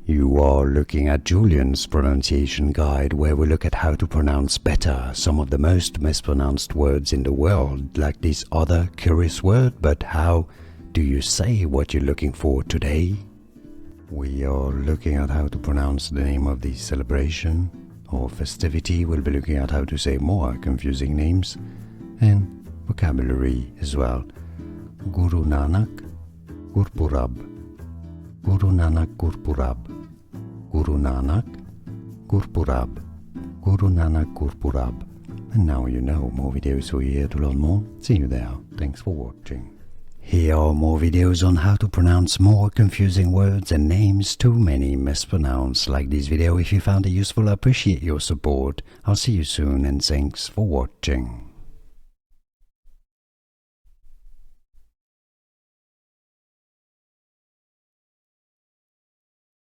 You are looking at Julian's pronunciation guide, where we look at how to pronounce better some of the most mispronounced words in the world, like this other curious word. But how do you say what you're looking for today? We are looking at how to pronounce the name of the celebration or festivity. We'll be looking at how to say more confusing names and vocabulary as well. Guru Nanak Gurpurab, Guru Nanak Gurpurab, Guru Nanak Gurpurab, Guru Nanak Gurpurab. And now you know. More videos for you here to learn more. See you there. Thanks for watching. Here are more videos on how to pronounce more confusing words and names too many mispronounced. Like this video if you found it useful. I appreciate your support. I'll see you soon and thanks for watching.